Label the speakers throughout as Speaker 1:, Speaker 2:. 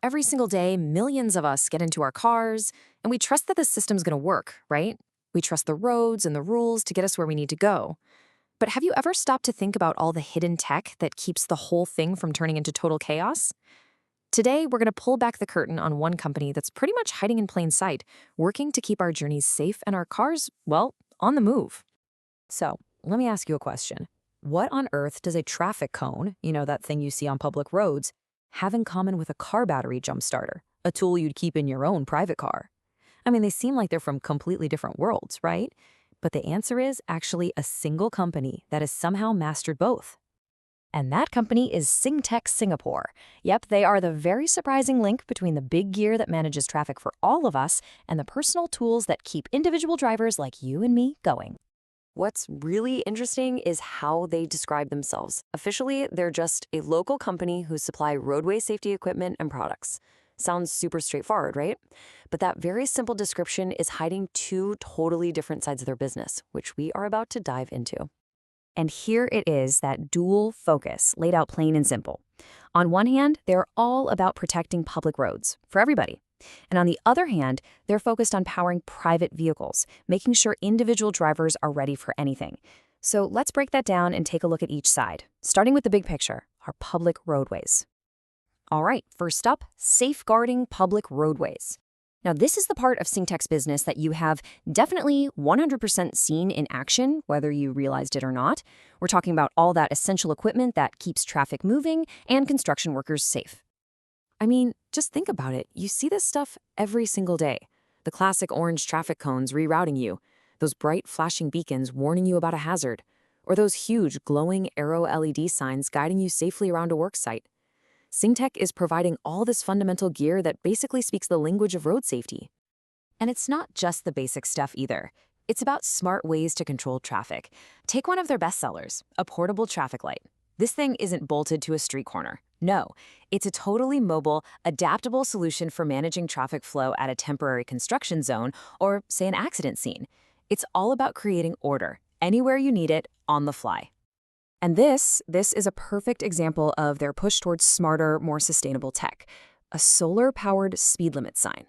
Speaker 1: Every single day, millions of us get into our cars, and we trust that the system's going to work, right? We trust the roads and the rules to get us where we need to go. But have you ever stopped to think about all the hidden tech that keeps the whole thing from turning into total chaos? Today, we're going to pull back the curtain on one company that's pretty much hiding in plain sight, working to keep our journeys safe and our cars, well, on the move. So, let me ask you a question. What on earth does a traffic cone, that thing you see on public roads, have in common with a car battery jump starter, a tool you'd keep in your own private car? I mean, they seem like they're from completely different worlds, right? But the answer is actually a single company that has somehow mastered both. And that company is Singtech Singapore. Yep, they are the very surprising link between the big gear that manages traffic for all of us and the personal tools that keep individual drivers like you and me going. What's really interesting is how they describe themselves. Officially, they're just a local company who supply roadway safety equipment and products. Sounds super straightforward, right? But that very simple description is hiding two totally different sides of their business, which we are about to dive into. And here it is, that dual focus, laid out plain and simple. On one hand, they're all about protecting public roads for everybody. And on the other hand, they're focused on powering private vehicles, making sure individual drivers are ready for anything. So let's break that down and take a look at each side, starting with the big picture, our public roadways. All right, first up, safeguarding public roadways. Now, this is the part of Singtech's business that you have definitely 100% seen in action, whether you realized it or not. We're talking about all that essential equipment that keeps traffic moving and construction workers safe. I mean, just think about it. You see this stuff every single day. The classic orange traffic cones rerouting you, those bright flashing beacons warning you about a hazard, or those huge glowing arrow LED signs guiding you safely around a work site. Singtech is providing all this fundamental gear that basically speaks the language of road safety. And it's not just the basic stuff either. It's about smart ways to control traffic. Take one of their bestsellers, a portable traffic light. This thing isn't bolted to a street corner. No, it's a totally mobile, adaptable solution for managing traffic flow at a temporary construction zone or, say, an accident scene. It's all about creating order, anywhere you need it, on the fly. And this is a perfect example of their push towards smarter, more sustainable tech, a solar-powered speed limit sign.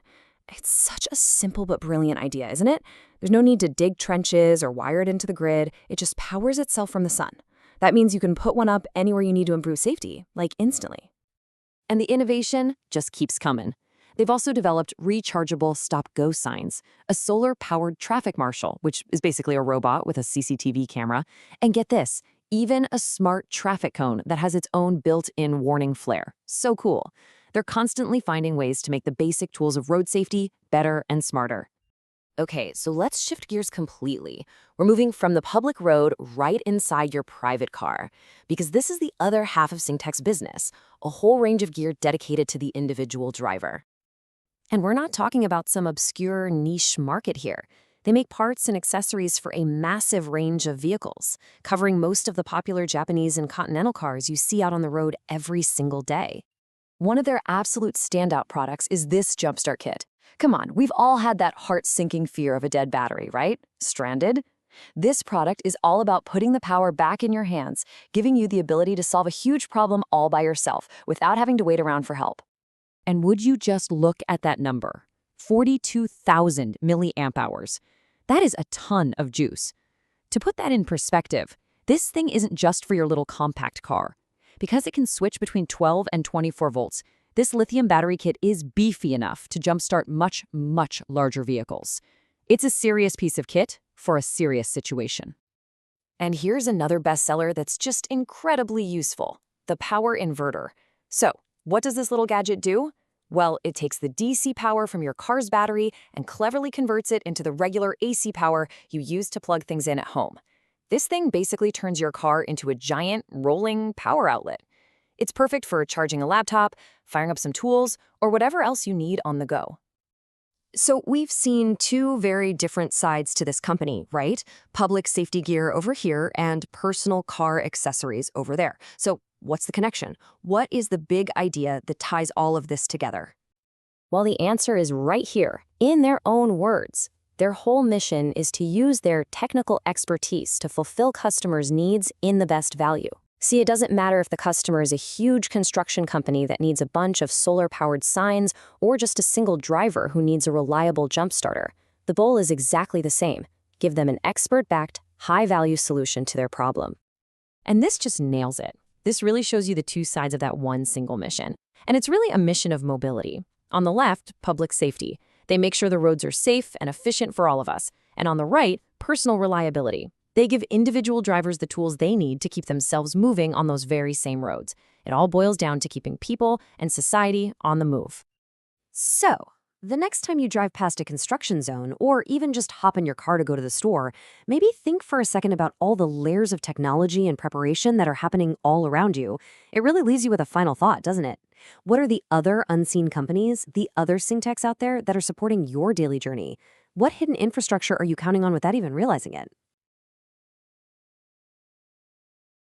Speaker 1: It's such a simple but brilliant idea, isn't it? There's no need to dig trenches or wire it into the grid. It just powers itself from the sun. That means you can put one up anywhere you need to improve safety, like instantly. And the innovation just keeps coming. They've also developed rechargeable stop-go signs, a solar-powered traffic marshal, which is basically a robot with a CCTV camera. And get this, even a smart traffic cone that has its own built-in warning flare. So cool. They're constantly finding ways to make the basic tools of road safety better and smarter. Okay, so let's shift gears completely. We're moving from the public road right inside your private car, because this is the other half of Singtech's business, a whole range of gear dedicated to the individual driver. And we're not talking about some obscure niche market here. They make parts and accessories for a massive range of vehicles, covering most of the popular Japanese and Continental cars you see out on the road every single day. One of their absolute standout products is this jumpstart kit. Come on, we've all had that heart-sinking fear of a dead battery, right? Stranded? This product is all about putting the power back in your hands, giving you the ability to solve a huge problem all by yourself without having to wait around for help. And would you just look at that number? 42,000 milliamp hours. That is a ton of juice. To put that in perspective, this thing isn't just for your little compact car. Because it can switch between 12 and 24 volts, this lithium battery kit is beefy enough to jumpstart much, much larger vehicles. It's a serious piece of kit for a serious situation. And here's another bestseller that's just incredibly useful, the power inverter. So, what does this little gadget do? Well, it takes the DC power from your car's battery and cleverly converts it into the regular AC power you use to plug things in at home. This thing basically turns your car into a giant, rolling power outlet. It's perfect for charging a laptop, firing up some tools, or whatever else you need on the go. So we've seen two very different sides to this company, right? Public safety gear over here and personal car accessories over there. So what's the connection? What is the big idea that ties all of this together? Well, the answer is right here, in their own words. Their whole mission is to use their technical expertise to fulfill customers' needs in the best value.
Speaker 2: See, it doesn't matter if the customer is a huge construction company that needs a bunch of solar-powered signs or just a single driver who needs a reliable jump starter. The goal is exactly the same. Give them an expert-backed, high-value solution to their problem.
Speaker 1: And this just nails it. This really shows you the two sides of that one single mission. And it's really a mission of mobility. On the left, public safety. They make sure the roads are safe and efficient for all of us. And on the right, personal reliability. They give individual drivers the tools they need to keep themselves moving on those very same roads. It all boils down to keeping people and society on the move.
Speaker 2: So, the next time you drive past a construction zone, or even just hop in your car to go to the store, maybe think for a second about all the layers of technology and preparation that are happening all around you. It really leaves you with a final thought, doesn't it? What are the other unseen companies, the other Singtechs out there that are supporting your daily journey? What hidden infrastructure are you counting on without even realizing it?